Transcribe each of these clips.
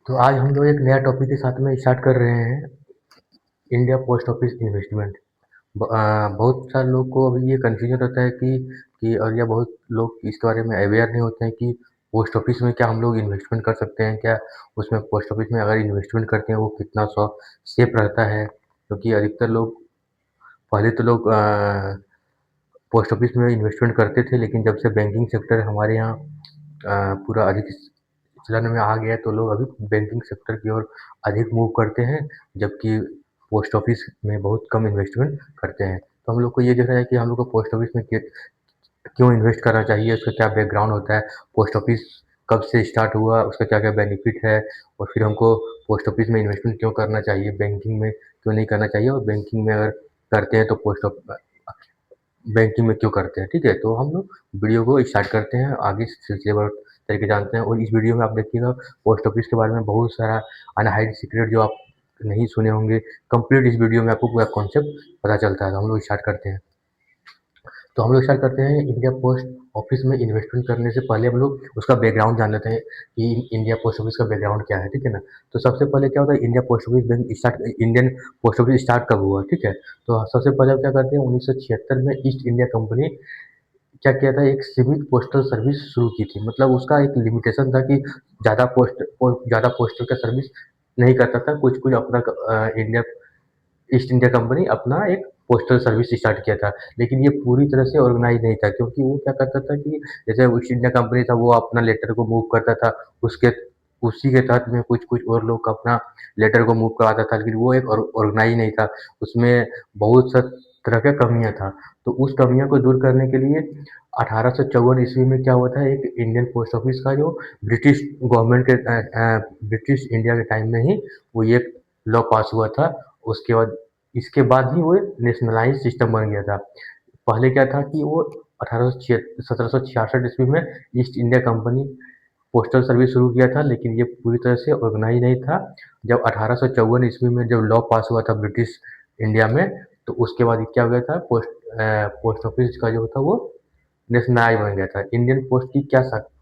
तो आज हम लोग एक नया टॉपिक के साथ में स्टार्ट कर रहे हैं, इंडिया पोस्ट ऑफिस इन्वेस्टमेंट। बहुत सारे लोग को अभी ये कन्फ्यूजन रहता है कि और या बहुत लोग इसके बारे में अवेयर नहीं होते हैं कि पोस्ट ऑफिस में क्या हम लोग इन्वेस्टमेंट कर सकते हैं क्या? उसमें पोस्ट ऑफिस में अगर इन्वेस्टमेंट करते हैं वो कितना सेफ रहता है? क्योंकि अधिकतर लोग पहले तो लोग पोस्ट ऑफिस में इन्वेस्टमेंट करते थे, लेकिन जब से बैंकिंग सेक्टर हमारे यहाँ पूरा अधिक चलन में आ गया है तो लोग अभी बैंकिंग सेक्टर की ओर अधिक मूव करते हैं, जबकि पोस्ट ऑफिस में बहुत कम इन्वेस्टमेंट करते हैं। तो हम लोग को ये देखना है कि हम लोग को पोस्ट ऑफिस में क्यों इन्वेस्ट करना चाहिए, उसका क्या बैकग्राउंड होता है, पोस्ट ऑफिस कब से स्टार्ट हुआ, उसका क्या क्या बेनिफिट है, और फिर हमको पोस्ट ऑफिस में इन्वेस्टमेंट क्यों करना चाहिए, बैंकिंग में क्यों नहीं करना चाहिए, और बैंकिंग में अगर करते हैं तो बैंकिंग में क्यों करते हैं। ठीक है, तो हम लोग वीडियो को स्टार्ट करते हैं, आगे सिलसिलेवार तरीके जानते हैं। और इस वीडियो में आप देखिएगा पोस्ट ऑफिस के बारे में बहुत सारा अनहाइड सीक्रेट जो आप नहीं सुने होंगे, कंप्लीट इस वीडियो में आपको पूरा कॉन्सेप्ट पता चलता है। तो हम लोग स्टार्ट करते हैं। तो हम लोग स्टार्ट करते हैं इंडिया पोस्ट ऑफिस में इन्वेस्टमेंट करने से पहले हम लोग उसका बैकग्राउंड जान लेते हैं कि इंडिया पोस्ट ऑफिस का बैकग्राउंड क्या है। ठीक है ना? तो सबसे पहले क्या होता है, India post office bank start, Indian post office start कब हुआ? ठीक है, तो सबसे पहले हम क्या करते हैं, 1976 में ईस्ट इंडिया कंपनी क्या किया था, एक सीमित पोस्टल सर्विस शुरू की थी। मतलब उसका एक लिमिटेशन था कि ज़्यादा पोस्टल का सर्विस नहीं करता था। कुछ कुछ अपना इंडिया ईस्ट इंडिया कंपनी अपना एक पोस्टल सर्विस स्टार्ट किया था, लेकिन ये पूरी तरह से ऑर्गेनाइज नहीं था, क्योंकि वो क्या करता था कि जैसे ईस्ट इंडिया कंपनी था वो अपना लेटर को मूव करता था, उसके उसी के तहत में कुछ कुछ और लोग अपना लेटर को मूव कराता था, लेकिन वो एक ऑर्गेनाइज नहीं था। उसमें बहुत सा तरह का कमियां था। तो उस कमियों को दूर करने के लिए 1854 ईस्वी में क्या हुआ था, एक इंडियन पोस्ट ऑफिस का जो ब्रिटिश गवर्नमेंट के ब्रिटिश इंडिया के टाइम में ही वो ये लॉ पास हुआ था। उसके बाद इसके बाद ही वो नेशनलाइज सिस्टम बन गया था। पहले क्या था कि वो 1766 ईस्वी में east India company postal service शुरू किया था, लेकिन ये पूरी तरह से ऑर्गेनाइज नहीं था। जब 1854 ईस्वी में जब लॉ पास हुआ था ब्रिटिश इंडिया में, तो उसके बाद क्या हो गया था, पोस्ट ऑफिस का जो था वो नेशनलाइज बन गया था। इंडियन पोस्ट की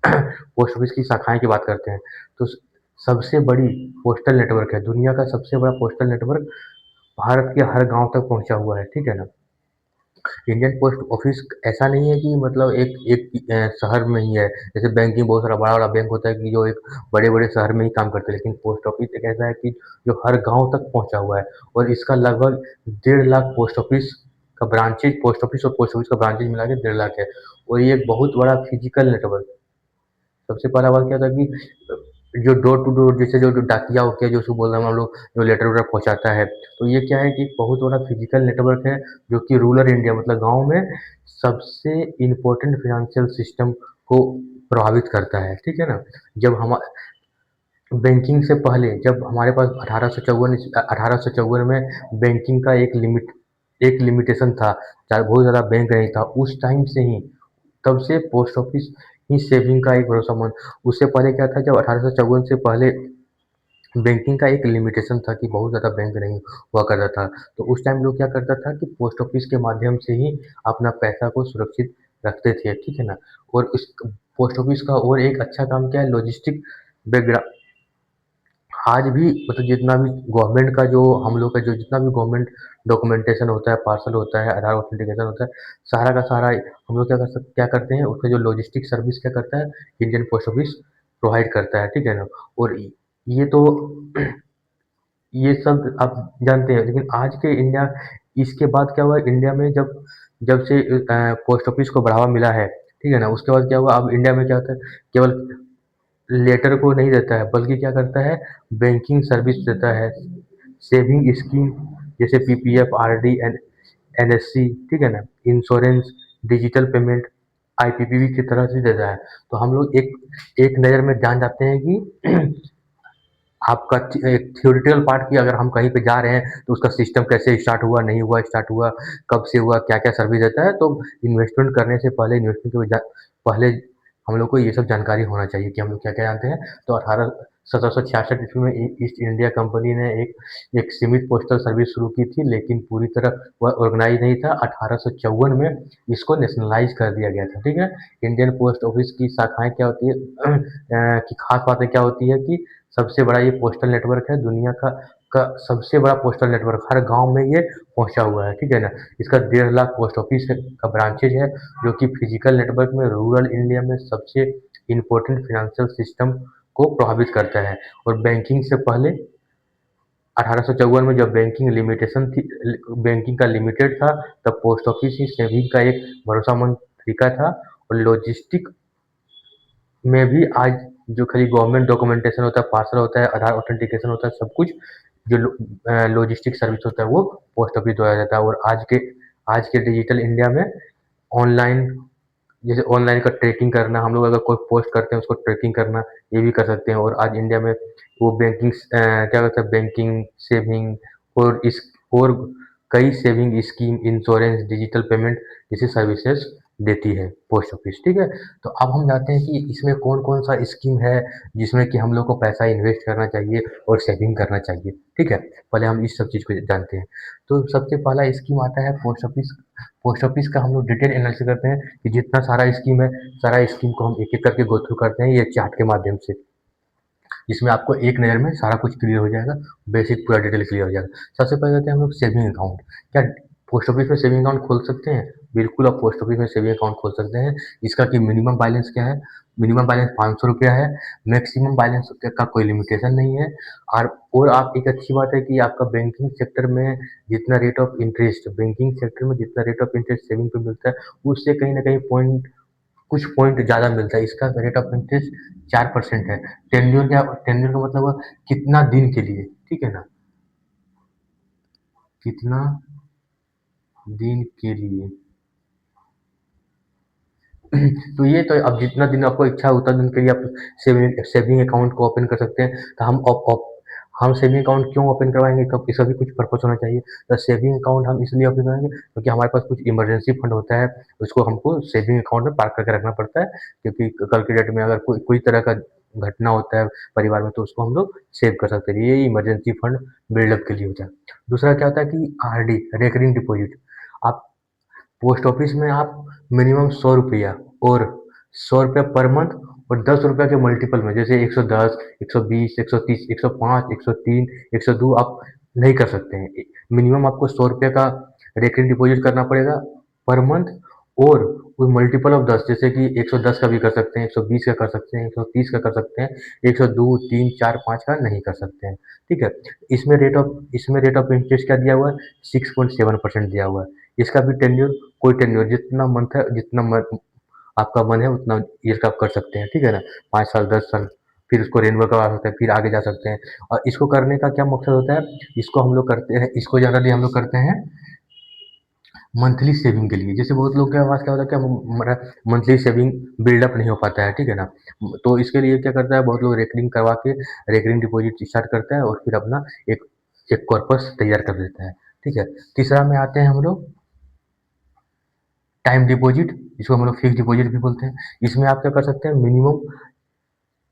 पोस्ट ऑफिस की शाखाएं की बात करते हैं तो सबसे बड़ी पोस्टल नेटवर्क है, दुनिया का सबसे बड़ा पोस्टल नेटवर्क भारत के हर गांव तक पहुंचा हुआ है। ठीक है ना? इंडियन पोस्ट ऑफिस ऐसा नहीं है कि मतलब एक एक शहर में ही है, जैसे बैंकिंग बहुत सारा बड़ा बड़ा बैंक होता है कि जो एक बड़े बड़े शहर में ही काम करते हैं, लेकिन पोस्ट ऑफिस एक ऐसा है कि जो हर गांव तक पहुंचा हुआ है। और इसका लगभग 1.5 लाख पोस्ट ऑफिस और पोस्ट ऑफिस का ब्रांचेज मिला के 1.5 लाख है। और ये एक बहुत बड़ा फिजिकल नेटवर्क। सबसे पहला बात क्या था कि जो डोर टू डोर, जैसे जो डाकिया हो गया, जो उसको बोल रहे हैं हम लोग, जो लेटर वेटर पहुंचाता है, तो ये क्या है कि एक बहुत बड़ा फिजिकल नेटवर्क है, जो कि रूरल इंडिया मतलब गांव में सबसे इम्पोर्टेंट फाइनेंशियल सिस्टम को प्रभावित करता है। ठीक है ना? जब हम बैंकिंग से पहले, जब हमारे पास 1854 में बैंकिंग का एक लिमिटेशन था, चाहे बहुत ज़्यादा बैंक नहीं था, उस टाइम से ही, तब से पोस्ट ऑफिस ही सेविंग का एक भरोसामंद। उससे पहले क्या था, जब 1854 से पहले बैंकिंग का एक लिमिटेशन था कि बहुत ज़्यादा बैंक नहीं हुआ करता था, तो उस टाइम लोग क्या करता था कि पोस्ट ऑफिस के माध्यम से ही अपना पैसा को सुरक्षित रखते थे। ठीक है ना? और इस पोस्ट ऑफिस का और एक अच्छा काम क्या है, लॉजिस्टिक बैकग्राउंड। आज भी मतलब जितना भी गवर्नमेंट का जो हम लोग का जो जितना भी गवर्नमेंट डॉक्यूमेंटेशन होता है, पार्सल होता है, आधार ऑथेंटिकेशन होता है, सारा का सारा हम लोग क्या करते हैं, उसका जो लॉजिस्टिक सर्विस क्या करता है, इंडियन पोस्ट ऑफिस प्रोवाइड करता है। ठीक है ना? और ये तो ये सब आप जानते हैं, लेकिन आज के इंडिया, इसके बाद क्या हुआ इंडिया में, जब जब से पोस्ट ऑफिस को बढ़ावा मिला है, ठीक है ना, उसके बाद क्या हुआ, अब इंडिया में क्या होता है, केवल लेटर को नहीं देता है, बल्कि क्या करता है, बैंकिंग सर्विस देता है, सेविंग स्कीम जैसे पीपीएफ, आरडी, एनएससी, ठीक है ना, इंश्योरेंस, डिजिटल पेमेंट, आईपीपीबी की तरह से देता है। तो हम लोग एक एक नज़र में जान जाते हैं कि आपका एक थ्योरेटिकल पार्ट की, अगर हम कहीं पे जा रहे हैं तो उसका सिस्टम कैसे स्टार्ट हुआ, नहीं हुआ, स्टार्ट हुआ कब से हुआ, क्या क्या सर्विस देता है। तो इन्वेस्टमेंट करने से पहले, इन्वेस्टमेंट के पहले हम लोग को ये सब जानकारी होना चाहिए कि हम लोग क्या-क्या जानते हैं। तो 1766 ईस्वी में ईस्ट इंडिया कंपनी ने एक एक सीमित पोस्टल सर्विस शुरू की थी, लेकिन पूरी तरह वह ऑर्गेनाइज़ नहीं था। 1854 में इसको नेशनलाइज़ कर दिया गया था, ठीक है? इंडियन पोस्ट ऑफिस की शाखाएँ क्या होती है की खास बातें क्या होती है कि सबसे बड़ा ये पोस्टल नेटवर्क है, दुनिया का सबसे बड़ा पोस्टल नेटवर्क, हर गाँव में ये पहुँचा हुआ है, ठीक है ना? इसका 1.5 लाख पोस्ट ऑफिस का ब्रांचेज़ है, जो कि फिजिकल नेटवर्क में रूरल इंडिया में सबसे इम्पोर्टेंट फाइनेंशियल सिस्टम को प्रभावित करता है। और बैंकिंग से पहले 1854 में जब बैंकिंग का लिमिटेड था, तब पोस्ट ऑफिस ही सेविंग का एक भरोसेमंद तरीका था। और लॉजिस्टिक में भी आज जो खाली गवर्नमेंट डॉक्यूमेंटेशन होता है, पार्सल होता है, आधार ऑथेंटिकेशन होता है, सब कुछ जो लॉजिस्टिक सर्विस होता है वो पोस्ट ऑफिस द्वारा जाता है। और आज के डिजिटल इंडिया में ऑनलाइन, जैसे ऑनलाइन का ट्रैकिंग करना, हम लोग अगर कोई पोस्ट करते हैं उसको ट्रैकिंग करना, ये भी कर सकते हैं। और आज इंडिया में वो क्या कहते हैं, बैंकिंग, सेविंग और इस और कई saving scheme, insurance, digital payment जैसी सर्विसेज देती है पोस्ट ऑफिस, ठीक है? तो अब हम जानते हैं कि इसमें कौन-कौन सा स्कीम है जिसमें कि हम लोग को पैसा इन्वेस्ट करना चाहिए और सेविंग करना चाहिए, ठीक है? पहले हम इस सब चीज़ को जानते हैं। तो सबसे पहला स्कीम आता है पोस्ट ऑफिस का हम लोग डिटेल एनालिसिस करते हैं कि जितना सारा स्कीम है, सारा स्कीम को हम एक-एक करके गो थ्रू करते हैं ये चार्ट के माध्यम से। जिसमें आपको एक नज़र में सारा कुछ क्लियर हो जाएगा, बेसिक पूरा डिटेल क्लियर हो जाएगा। सबसे पहले करते हैं हम लोग सेविंग अकाउंट। क्या पोस्ट ऑफिस में सेविंग अकाउंट खोल सकते हैं? बिल्कुल, आप पोस्ट ऑफिस में सेविंग अकाउंट खोल सकते हैं। इसका कि मिनिमम बैलेंस क्या है? मिनिमम बैलेंस ₹500 है, मैक्सिमम बैलेंस का कोई लिमिटेशन नहीं है। और आप, एक अच्छी बात है कि आपका बैंकिंग सेक्टर में जितना रेट ऑफ इंटरेस्ट सेविंग पे मिलता है, उससे कहीं न कहीं कुछ पॉइंट ज़्यादा मिलता है। इसका रेट ऑफ इंटरेस्ट 4% है। टेन्योर का मतलब हुआ कितना दिन के लिए, ठीक है ना? कितना दिन के लिए। तो ये तो अब जितना दिन आपको इच्छा है उतना दिन के लिए आप सेविंग अकाउंट को ओपन कर सकते हैं। तो हम सेविंग अकाउंट क्यों ओपन करवाएँगे? कब इसका भी कुछ पर्पस होना चाहिए। तो सेविंग अकाउंट हम इसलिए ओपन करेंगे क्योंकि हमारे पास कुछ इमरजेंसी फंड होता है, उसको हमको सेविंग अकाउंट में पार्क करके रखना पड़ता है, क्योंकि कल के डेट में अगर कोई कोई तरह का घटना होता है परिवार में, तो उसको हम लोग सेव कर सकते हैं। ये इमरजेंसी फंड बिल्डअप के लिए होता है। दूसरा क्या होता है कि आरडी, रेकरिंग डिपॉज़िट। आप पोस्ट ऑफिस में आप मिनिमम ₹100 और ₹100 पर मंथ और ₹10 के मल्टीपल में, जैसे 110, 120, 130, 105, 103, 102 आप नहीं कर सकते हैं। मिनिमम आपको ₹100 का रेकरिंग डिपॉजिट करना पड़ेगा पर मंथ। और कोई मल्टीपल ऑफ 10, जैसे कि 110 का भी कर सकते हैं, 120 का कर सकते हैं, 130 का कर सकते हैं, 102, 3, 4, 5 का नहीं कर सकते हैं, ठीक है? इसमें रेट ऑफ इंटरेस्ट क्या दिया हुआ है? 6.7% दिया हुआ है। इसका भी टेन्योर जितना मंथ है, जितना आपका मन है उतना ईयर का आप कर सकते हैं, ठीक है ना? 5 साल, 10 साल, फिर उसको रिन्यू करवा सकते हैं, फिर आगे जा सकते हैं। और इसको करने का क्या मकसद होता है? इसको जनरली हम लोग करते हैं मंथली सेविंग के लिए। जैसे बहुत लोग के पास क्या होता है कि हमारा मंथली सेविंग बिल्डअप नहीं हो पाता है, ठीक है ना? तो इसके लिए क्या करता है, बहुत लोग रेकरिंग करवा के रेकरिंग डिपॉजिट स्टार्ट करता है और फिर अपना एक एक कॉर्पस तैयार कर देता है, ठीक है? तीसरा में आते हैं हम लोग टाइम डिपॉजिट, जिसको हम लोग फिक्स्ड डिपॉजिट भी बोलते हैं। इसमें आप क्या कर सकते हैं, मिनिमम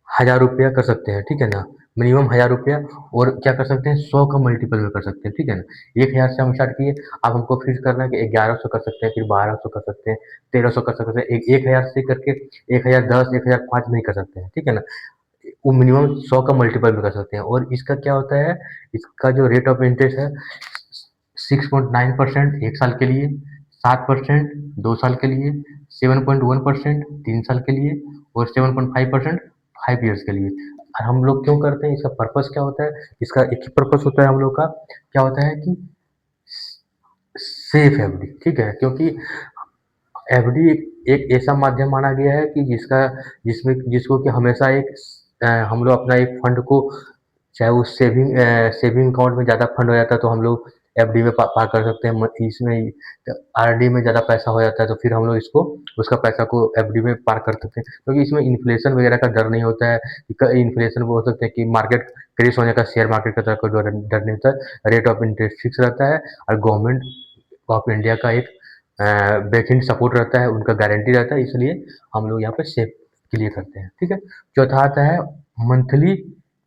₹1000 कर सकते हैं, ठीक है ना? मिनिमम ₹1000 और क्या कर सकते हैं, 100 का मल्टीपल में कर सकते हैं, ठीक है ना? 1000 से हम स्टार्ट किए, अब हमको फिक्स करना है कि 1100 कर सकते हैं, फिर 1200 कर सकते हैं, 1300 कर सकते हैं। 1000 से करके 1010, 1005 नहीं कर सकते हैं, ठीक है ना? वो मिनिमम 100 का मल्टीपल में कर सकते हैं। और इसका क्या होता है, इसका जो रेट ऑफ इंटरेस्ट है 6.9% 1 साल के लिए, 7% 2 साल के लिए, 7.1% 3 साल के लिए और 7.5% 5 ईयर्स के लिए। और हम लोग क्यों करते हैं, इसका पर्पस क्या होता है? इसका एक ही पर्पस होता है हम लोग का, क्या होता है कि सेफ एफडी, ठीक है? क्योंकि एफडी एक ऐसा माध्यम माना गया है कि जिसको कि हमेशा हम लोग अपना एक फंड को, चाहे वो सेविंग अकाउंट में ज़्यादा फंड हो जाता है तो हम लोग एफडी में पार कर सकते हैं। इसमें आरडी में ज़्यादा पैसा हो जाता है तो फिर हम लोग इसको उसका पैसा को एफडी में पार कर सकते हैं, क्योंकि इसमें इन्फ्लेशन वगैरह का डर नहीं होता है। इन्फ्लेशन वो हो सकता है कि मार्केट क्रेश होने का, शेयर मार्केट का तरह का डर नहीं होता है। रेट ऑफ इंटरेस्ट फिक्स रहता है और गवर्नमेंट ऑफ इंडिया का एक बैकएंड सपोर्ट रहता है, उनका गारंटी रहता है, इसलिए हम लोग यहाँ पे सेफ के लिए करते हैं, ठीक है। चौथा आता है मंथली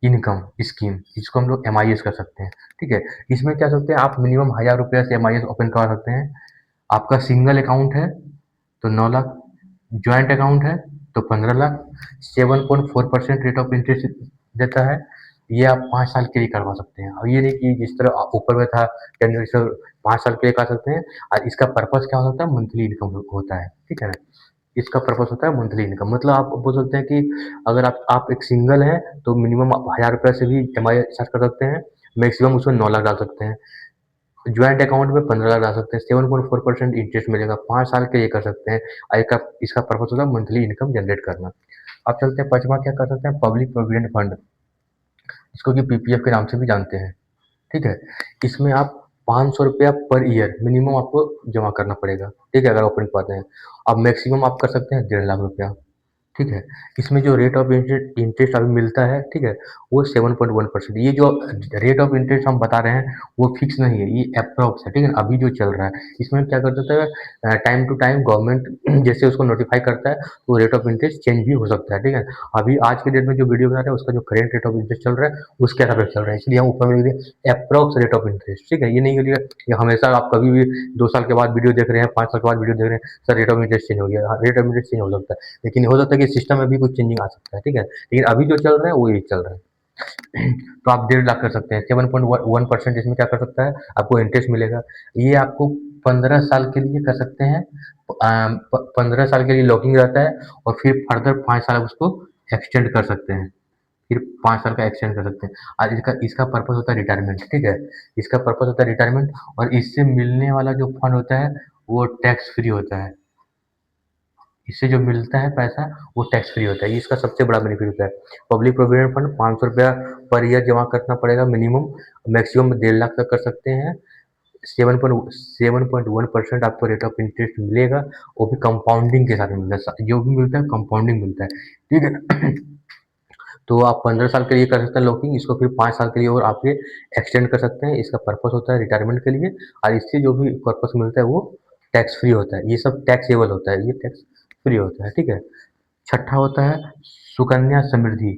इनकम स्कीम, इसको हम लोग MIS कर सकते हैं, ठीक है। इसमें क्या सकते हैं आप मिनिमम 1000 रुपया से MIS ओपन करवा सकते हैं। आपका सिंगल अकाउंट है तो 9 लाख, ज्वाइंट अकाउंट है तो 15 लाख, 7.4% रेट ऑफ इंटरेस्ट देता है। ये आप 5 साल के लिए करवा सकते हैं। और ये नहीं कि जिस तरह ऊपर में था 10 से 5 साल के लिए कर सकते हैं। और इसका पर्पज क्या हो सकता है, मंथली इनकम होता है, ठीक है ना। इसका पर्पस होता है मंथली इनकम, मतलब आप बोल सकते हैं कि अगर आप एक सिंगल हैं तो मिनिमम आप 1000 रुपये से भी EMI स्टार्ट कर सकते हैं, मैक्सिमम उसमें 9 लाख डाल सकते हैं। ज्वाइंट अकाउंट में 15 लाख डाल सकते हैं, 7.4% इंटरेस्ट मिलेगा, 5 साल के लिए कर सकते हैं। और इसका पर्पस होता है मंथली इनकम जनरेट करना। अब चलते हैं पांचवा क्या कर सकते हैं, पब्लिक प्रोविडेंट फंड, इसको कि PPF के नाम से भी जानते हैं, ठीक है। इसमें आप 500 रुपया पर ईयर मिनिमम आपको जमा करना पड़ेगा, ठीक है, अगर ओपन करते हैं। अब मैक्सिमम आप कर सकते हैं 1.5 लाख रुपया, ठीक है। इसमें जो रेट ऑफ इंटरेस्ट अभी मिलता है, ठीक है, वो 7.1%। ये जो रेट ऑफ इंटरेस्ट हम बता रहे हैं वो फिक्स नहीं है, ये अप्रॉक्स है, ठीक है, अभी जो चल रहा है। इसमें क्या कर देता है, टाइम टू टाइम गवर्नमेंट जैसे उसको नोटिफाई करता है तो रेट ऑफ इंटरेस्ट चेंज भी हो सकता है, ठीक है। अभी आज के डेट में जो वीडियो बना रहे हैं उसका जो करेंट रेट ऑफ इंटरेस्ट चल रहा है उसके आधार पर चल रहा है, इसलिए हम ऊपर में लिख दिए अप्रॉक्स रेट ऑफ इंटरेस्ट, ठीक है। ये नहीं लिखिएगा कि हमेशा आप कभी भी 2 साल के बाद वीडियो देख रहे हैं, 5 साल के बाद वीडियो देख रहे हैं, sir rate of interest change हो गया। रेट ऑफ इंटरेस्ट चेंज हो सकता है, लेकिन हो सकता है कि सिस्टम में भी कुछ चेंजिंग आ सकता है, ठीक है। लेकिन अभी जो चल रहा है वो यही चल रहा है। तो आप 1.5 लाख कर सकते हैं, 7.1% इसमें क्या कर सकता है, आपको इंटरेस्ट मिलेगा। ये आपको 15 साल के लिए कर सकते हैं, 15 साल के लिए लॉकिंग रहता है, और फिर फर्दर 5 साल उसको एक्सटेंड कर सकते हैं, फिर 5 साल का एक्सटेंड कर सकते हैं। और इसका इसका पर्पस होता है रिटायरमेंट, ठीक है। इसका पर्पस होता है रिटायरमेंट, और इससे मिलने वाला जो फंड होता है वो टैक्स फ्री होता है। इससे जो मिलता है पैसा वो टैक्स फ्री होता है, ये इसका सबसे बड़ा बेनिफिट होता है। पब्लिक प्रोविडेंट फंड 500 रुपया पर ईयर जमा करना पड़ेगा मिनिमम, मैक्सिमम 1.5 लाख तक कर सकते हैं। 7.1% आपको रेट ऑफ इंटरेस्ट मिलेगा, वो भी कंपाउंडिंग के साथ मिलता है, जो भी मिलता है कंपाउंडिंग मिलता है, ठीक है ना। तो आप 15 साल के लिए कर सकते हैं लॉकिंग, इसको फिर 5 साल के लिए और आप ये एक्सटेंड कर सकते हैं। इसका पर्पस होता है रिटायरमेंट के लिए, और इससे जो भी पर्पस मिलता है वो टैक्स फ्री होता है, ये सब टैक्सेबल होता है, ये टैक्स फ्री होता है, ठीक है। छठा होता है सुकन्या समृद्धि,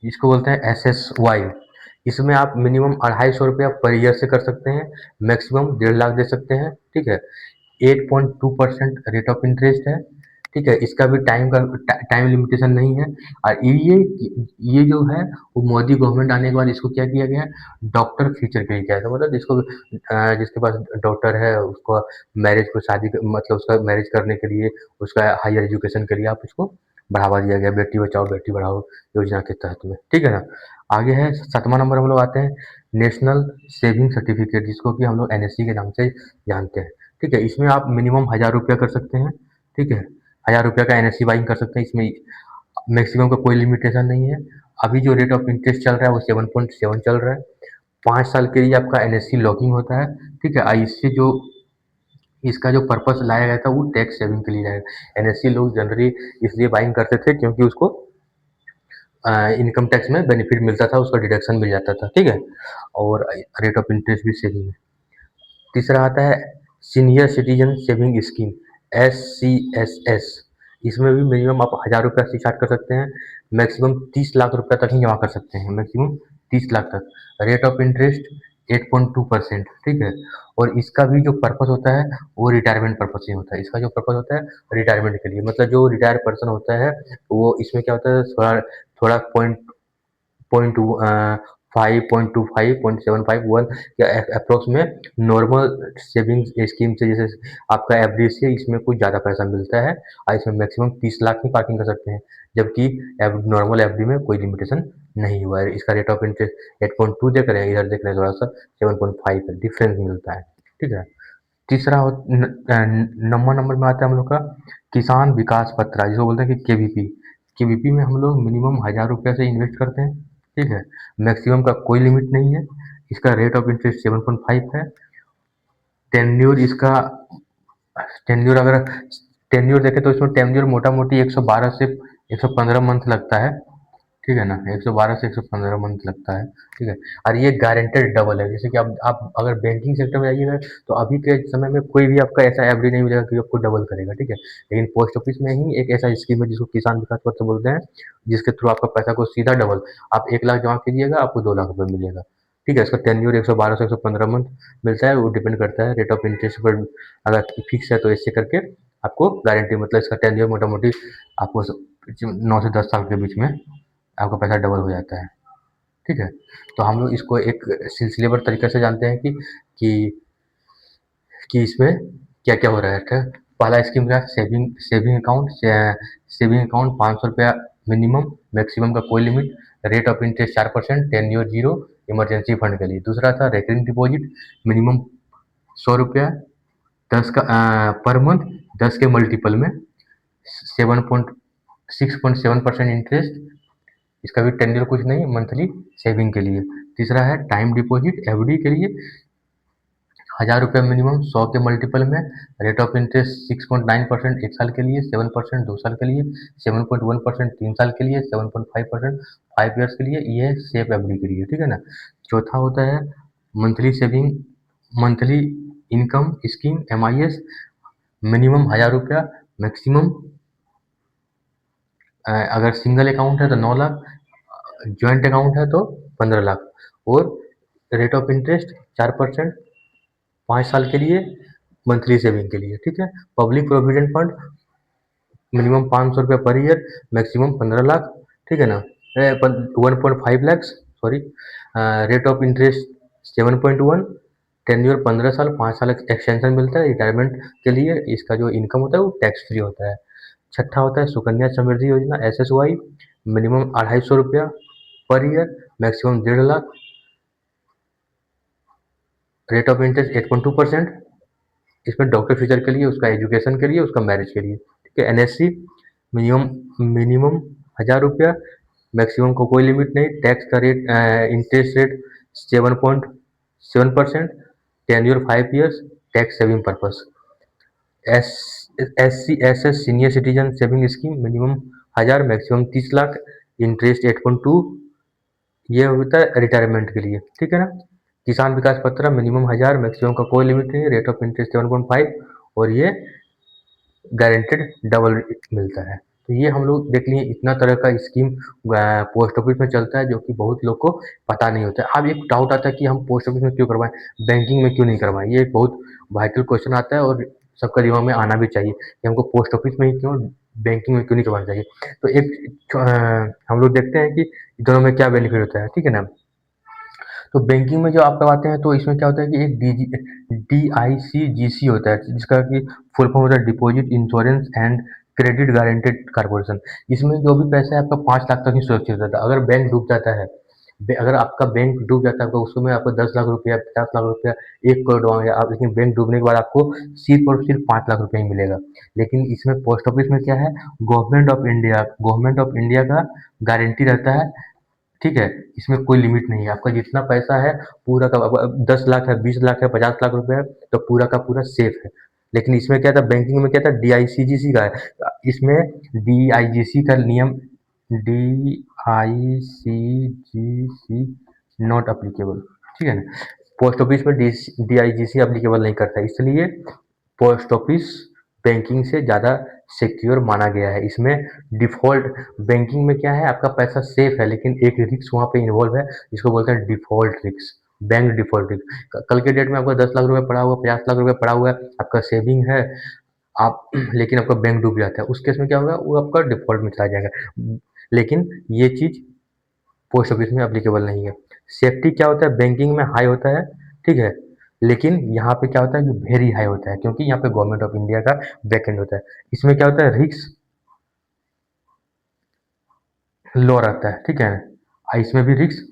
इसको बोलते हैं SSY। इसमें आप मिनिमम 250 रुपया पर ईयर से कर सकते हैं, मैक्सिमम 1.5 लाख दे सकते हैं, ठीक है। 8.2% रेट ऑफ इंटरेस्ट है, ठीक है। इसका भी टाइम लिमिटेशन नहीं है। और ये जो है वो मोदी गवर्नमेंट आने के बाद इसको क्या किया गया है, डॉक्टर फ्यूचर के लिए किया गया, मतलब जिसके पास डॉक्टर है उसको मैरिज को मतलब उसका मैरिज करने के लिए, उसका हायर एजुकेशन के लिए आप उसको बढ़ावा दिया गया, बेटी बचाओ बेटी पढ़ाओ योजना के तहत में, ठीक है ना। आगे है 7वां नंबर, हम लोग आते हैं नेशनल सेविंग सर्टिफिकेट, जिसको कि हम लोग NSC के नाम से जानते हैं, ठीक है। इसमें आप मिनिमम 1000 रुपया कर सकते हैं, ठीक है। 1000 रुपया का NSC बाइंग कर सकते हैं, इसमें मैक्सिमम का कोई लिमिटेशन नहीं है। अभी जो रेट ऑफ इंटरेस्ट चल रहा है वो 7.7 चल रहा है। 5 साल के लिए आपका NSC लॉकिंग होता है, ठीक है। इससे जो इसका जो पर्पस लाया गया था वो टैक्स सेविंग के लिए लाया गया। NSC लोग जनरली इसलिए बाइंग करते थे क्योंकि उसको इनकम टैक्स में बेनिफिट मिलता था, उसका डिडक्शन मिल जाता था, ठीक है। और रेट ऑफ इंटरेस्ट भी सेविंग है। तीसरा आता है senior citizen saving scheme, SCSS। इसमें भी मिनिमम आप 1000 रुपया से स्टार्ट कर सकते हैं, मैक्सिमम 30 लाख रुपया तक ही जमा कर सकते हैं, मैक्सिमम 30 लाख तक। रेट ऑफ इंटरेस्ट 8.2%, ठीक है। और इसका भी जो पर्पस होता है वो रिटायरमेंट पर्पस से होता है। इसका जो पर्पस होता है रिटायरमेंट के लिए, मतलब जो रिटायर पर्सन होता है वो इसमें क्या होता है, थोड़ा थोड़ा पॉइंट पॉइंट 5.25 0.751 या अप्रोक्स में नॉर्मल सेविंग्स स्कीम से जैसे आपका एफडी से इसमें कुछ ज़्यादा पैसा मिलता है, और इसमें मैक्सिमम 30 लाख की पार्किंग कर सकते हैं, जबकि नॉर्मल एफडी में कोई लिमिटेशन नहीं हुआ है। इसका रेट ऑफ इंटरेस्ट 8.2 देख रहे हैं, इधर देख रहे हैं थोड़ा सा 7.5 का डिफरेंस मिलता है, ठीक है। तीसरा नंबर नंबर में आता है हम लोग का किसान विकास पत्र, जिसको बोलते हैं कि केवीपी में हम लोग मिनिमम 1000 रुपया से इन्वेस्ट करते हैं, ठीक है। मैक्सिमम का कोई लिमिट नहीं है। इसका रेट ऑफ इंटरेस्ट 7.5 है। टेन्योर इसका टेन्योर अगर टेन्योर देखें तो इसमें टेन्योर मोटा मोटी 112 से 115 मंथ लगता है, ठीक है ना, 112 से 115 मंथ लगता है, ठीक है। और ये गारंटेड डबल है, जैसे कि आप अगर बैंकिंग सेक्टर में जाइएगा तो अभी के समय में कोई भी आपका ऐसा एफडी नहीं मिलेगा कि आपको डबल करेगा, ठीक है। लेकिन पोस्ट ऑफिस में ही एक ऐसा स्कीम है जिसको किसान विकास पत्र बोलते हैं, जिसके थ्रू आपका पैसा को सीधा डबल, आप 1 लाख जमा कीजिएगा आपको 2 लाख रुपए मिलेगा, ठीक है। इसका टेन्योर 112 से 115 मंथ मिलता है, वो डिपेंड करता है रेट ऑफ इंटरेस्ट पर। अगर फिक्स है तो ऐसे करके आपको गारंटी, मतलब इसका टेन्योर मोटा मोटी आपको 9 से 10 साल के बीच में आपका पैसा डबल हो जाता है, ठीक है। तो हम लोग इसको एक सिलसिलेबद्ध तरीके से जानते हैं कि कि इसमें क्या-क्या हो रहा है, ठीक है। पहला स्कीम क्या है, saving saving account, saving account 500 रुपया मिनिमम, मैक्सिमम का कोई limit, rate of interest 4%, tenure 0, emergency fund के लिए। दूसरा था रेकरिंग डिपॉजिट, मिनिमम 100 रुपया, 10 का पर मंथ, 10 के मल्टीपल में 6.7% इंटरेस्ट, इसका भी टेन्योर कुछ नहीं, मंथली सेविंग के लिए। तीसरा है टाइम डिपॉजिट, एफडी के लिए 1000 रुपया मिनिमम, 100 के मल्टीपल में, रेट ऑफ इंटरेस्ट 6.9% 1 साल के लिए, 7% 2 साल के लिए, 7.1% 3 साल के लिए, 7.5% 5 ईयर्स के लिए, ये सेफ एफडी के लिए, ठीक है ना। चौथा होता है monthly saving, monthly income scheme, MIS, minimum 1000 रुपया, मैक्सिमम अगर सिंगल अकाउंट है तो 9 लाख, जॉइंट अकाउंट है तो 15 लाख, और रेट ऑफ इंटरेस्ट 4%, 5 साल के लिए, मंथली सेविंग के लिए, ठीक है। पब्लिक प्रोविडेंट फंड, मिनिमम 500 रुपया पर ईयर, मैक्सिमम 15 लाख, ठीक है ना। 1.5 lakhs, sorry. Rate of interest 7.1, tenure 15 साल, 5 साल एक्सटेंशन मिलता है रिटायरमेंट के लिए। इसका जो इनकम होता है वो टैक्स फ्री होता है। छठा होता है सुकन्या समृद्धि योजना, एसएसवाई, मिनिमम 250 रुपया per year, maximum 1.5 lakh, rate of interest 8.2%। इसमें डॉक्टर फ्यूचर के लिए, उसका एजुकेशन के लिए, उसका मैरिज के लिए, ठीक है। एनएससी, मिनिमम मिनिमम 1000 रुपया, मैक्सिमम को कोई लिमिट नहीं, टैक्स का rate, interest rate 7.7%, tenure 5 years, tax saving purpose. S S senior citizen saving scheme, minimum 1000, maximum 30 lakh, interest 8.2, ये होता है रिटायरमेंट के लिए, ठीक है ना। किसान विकास पत्र, मिनिमम 1000, मैक्सिमम का कोई लिमिट नहीं, रेट ऑफ इंटरेस्ट 7.5, और ये गारंटेड डबल मिलता है। तो ये हम लोग देख लिए इतना तरह का स्कीम पोस्ट ऑफिस में चलता है, जो कि बहुत लोग को पता नहीं होता है। अब एक डाउट आता है कि हम पोस्ट ऑफिस में क्यों करवाएं, बैंकिंग में क्यों नहीं करवाएं। ये एक बहुत वाइटल क्वेश्चन आता है और सबका दिमाग में आना भी चाहिए कि हमको पोस्ट ऑफिस में ही क्यों, बैंकिंग में क्यों नहीं करवाना चाहिए। तो हम लोग देखते हैं कि दोनों में क्या बेनिफिट होता है, ठीक है ना। तो बैंकिंग में जो आप करवाते हैं तो इसमें क्या होता है कि एक DICGC होता है, जिसका कि फुल फॉर्म होता है deposit insurance and credit guaranteed corporation. इसमें जो भी पैसा है आपका 5 लाख तक ही सुरक्षित रहता है। अगर बैंक डूब जाता है, अगर आपका बैंक डूब जाता है तो उसमें आपको 10 लाख रुपया, 50 लाख रुपया, 1 करोड़ डूबेगा आप, लेकिन बैंक डूबने के बाद आपको सिर्फ और सिर्फ 5 लाख रुपया ही मिलेगा। लेकिन इसमें पोस्ट ऑफिस में क्या है, गवर्नमेंट ऑफ इंडिया का गारंटी रहता है, ठीक है। इसमें कोई लिमिट नहीं है, आपका जितना पैसा है पूरा का, अब 10 लाख है, 20 लाख है, 50 लाख रुपए है, तो पूरा का पूरा सेफ है। लेकिन इसमें क्या था, बैंकिंग में क्या था, DICGC का है, इसमें DIGC का नियम, DICGC नॉट अप्लीकेबल, ठीक है ना। पोस्ट ऑफिस में DIGC अप्लीकेबल नहीं करता, इसलिए पोस्ट ऑफिस बैंकिंग से ज़्यादा सिक्योर माना गया है। इसमें डिफ़ॉल्ट, बैंकिंग में क्या है, आपका पैसा सेफ है, लेकिन एक रिस्क वहाँ पे इन्वॉल्व है, जिसको बोलते हैं default risk, bank default risk. कल के डेट में आपका 10 लाख रुपये पड़ा हुआ, 50 लाख रुपये पड़ा हुआ है, आपका सेविंग है, आप लेकिन आपका बैंक डूब जाता है, उस केस में क्या होगा, वो आपका डिफ़ॉल्ट में चला जाएगा। लेकिन ये चीज़ पोस्ट ऑफिस में एप्लीकेबल नहीं है। सेफ्टी क्या होता है, बैंकिंग में हाई होता है, ठीक है। लेकिन यहाँ पे क्या होता है कि वेरी हाई होता है, क्योंकि यहाँ पे गवर्नमेंट ऑफ इंडिया का बैकएंड होता है। इसमें क्या होता है, रिस्क लो रहता है, ठीक है। इसमें भी रिस्क,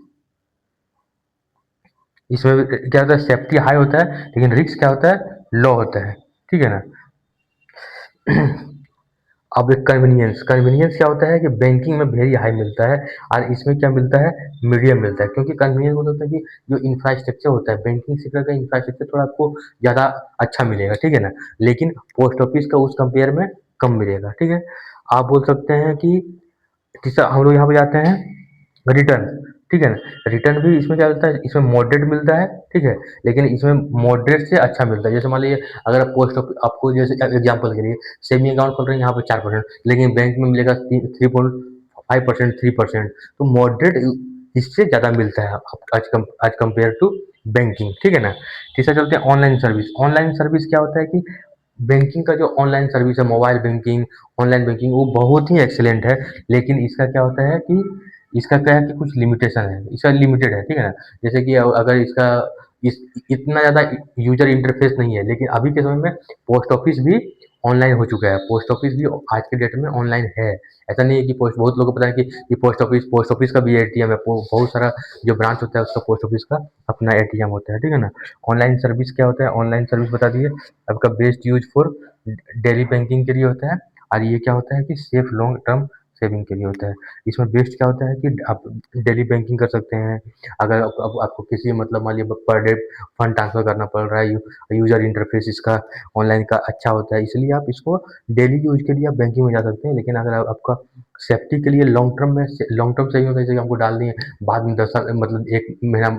इसमें भी क्या होता है, सेफ्टी हाई होता है, लेकिन रिस्क क्या होता है, लो होता है, ठीक है ना। अब एक कन्वीनियंस, कन्वीनियंस क्या होता है कि बैंकिंग में वेरी हाई मिलता है, और इसमें क्या मिलता है, मीडियम मिलता है। क्योंकि कन्वीनियंस होता है कि जो इंफ्रास्ट्रक्चर होता है, बैंकिंग सेक्टर का इंफ्रास्ट्रक्चर थोड़ा आपको ज़्यादा अच्छा मिलेगा, ठीक है ना। लेकिन पोस्ट ऑफिस का उस कंपेयर में कम मिलेगा, ठीक है। आप बोल सकते हैं कि तीसरा हम लोग यहाँ पे जाते हैं, रिटर्न, ठीक है ना? रिटर्न भी इसमें क्या मिलता है, इसमें मॉडरेट मिलता है, ठीक है? लेकिन इसमें मॉडरेट से अच्छा मिलता है। जैसे मान लीजिए अगर आप पोस्ट ऑफ आपको जैसे एग्ज़ाम्पल के लिए सेविंग अकाउंट खोल रहे हैं यहाँ पे 4%, लेकिन बैंक में मिलेगा ती 3.5% 3%, तो मॉडरेट इससे ज़्यादा मिलता है आज कंपेयर टू बैंकिंग, ठीक है ना? तीसरा चलते हैं ऑनलाइन सर्विस। ऑनलाइन सर्विस क्या होता है कि बैंकिंग का जो ऑनलाइन सर्विस है, मोबाइल बैंकिंग, ऑनलाइन बैंकिंग, वो बहुत ही एक्सीलेंट है, लेकिन इसका क्या होता है कि इसका क्या है कि कुछ लिमिटेशन है, इसका लिमिटेड है, ठीक है ना? जैसे कि अगर इसका इस इतना ज़्यादा यूज़र इंटरफेस नहीं है, लेकिन अभी के समय में पोस्ट ऑफिस भी ऑनलाइन हो चुका है, पोस्ट ऑफिस भी आज के डेट में ऑनलाइन है। ऐसा नहीं है कि पोस्ट बहुत लोगों को पता है कि पोस्ट ऑफिस का भी एटीएम है, बहुत सारा जो ब्रांच होता है उसका पोस्ट ऑफिस का अपना एटीएम होता है, ठीक है ना? ऑनलाइन सर्विस क्या होता है? ऑनलाइन सर्विस बता दिए, आपका best use for daily banking के लिए होता है, और ये क्या होता है कि सेफ लॉन्ग टर्म सेविंग के लिए होता है। इसमें बेस्ट क्या होता है कि आप डेली बैंकिंग कर सकते हैं। अगर आपको किसी मतलब मान लीजिए पर डे फंड ट्रांसफर करना पड़ रहा है, यूजर इंटरफेस इसका ऑनलाइन का अच्छा होता है, इसलिए आप इसको डेली यूज के लिए आप बैंकिंग में जा सकते हैं। लेकिन अगर आपका सेफ्टी के लिए लॉन्ग टर्म सेविंग जैसे हमको डालनी है, बाद में 10 साल मतलब 1 महीना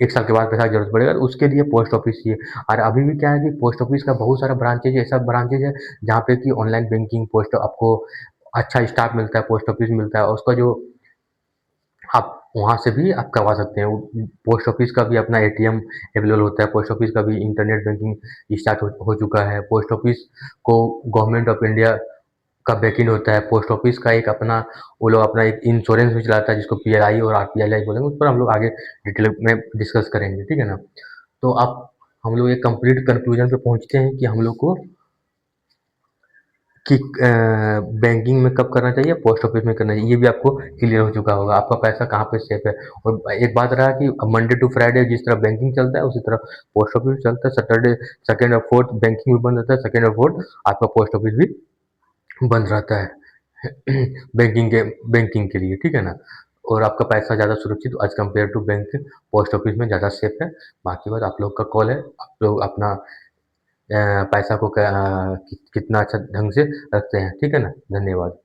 1 साल के बाद पैसा की जरूरत पड़ेगा, तो उसके लिए पोस्ट ऑफिस चाहिए। और अभी भी क्या है कि पोस्ट ऑफिस का बहुत सारा ब्रांचेज ऐसा ब्रांचेज है जहाँ पे कि ऑनलाइन बैंकिंग पोस्ट आपको अच्छा स्टाफ मिलता है, पोस्ट ऑफिस मिलता है, और उसका जो आप वहाँ से भी आप करवा सकते हैं। पोस्ट ऑफिस का भी अपना एटीएम अवेलेबल होता है, पोस्ट ऑफिस का भी इंटरनेट बैंकिंग स्टार्ट हो चुका है। पोस्ट ऑफिस को गवर्नमेंट ऑफ इंडिया का बैकएंड होता है। पोस्ट ऑफिस का एक अपना वो लोग अपना एक इंश्योरेंस भी चलाता है जिसको पीएलआई और आरपीएलआई बोलेंगे, उस पर हम लोग आगे डिटेल में डिस्कस करेंगे, ठीक है ना? तो आप हम लोग एक कंप्लीट कंक्लूजन पे पहुँचते हैं कि हम लोग को कि बैंकिंग में कब करना चाहिए, पोस्ट ऑफिस में करना चाहिए, ये भी आपको क्लियर हो चुका होगा, आपका पैसा कहाँ पे सेफ है। और एक बात रहा कि मंडे टू फ्राइडे जिस तरह बैंकिंग चलता है, उसी तरह पोस्ट ऑफिस भी चलता है। सैटरडे सेकंड और फोर्थ बैंकिंग भी बंद रहता है, सेकंड और फोर्थ आपका पोस्ट ऑफिस भी बंद रहता है बैंकिंग के लिए, ठीक है ना? और आपका पैसा ज़्यादा सुरक्षित as compare to bank post office में ज़्यादा सेफ है। बाकी बात आप लोग का कॉल है, आप लोग अपना पैसा को कितना अच्छा ढंग से रखते हैं, ठीक है ना? धन्यवाद।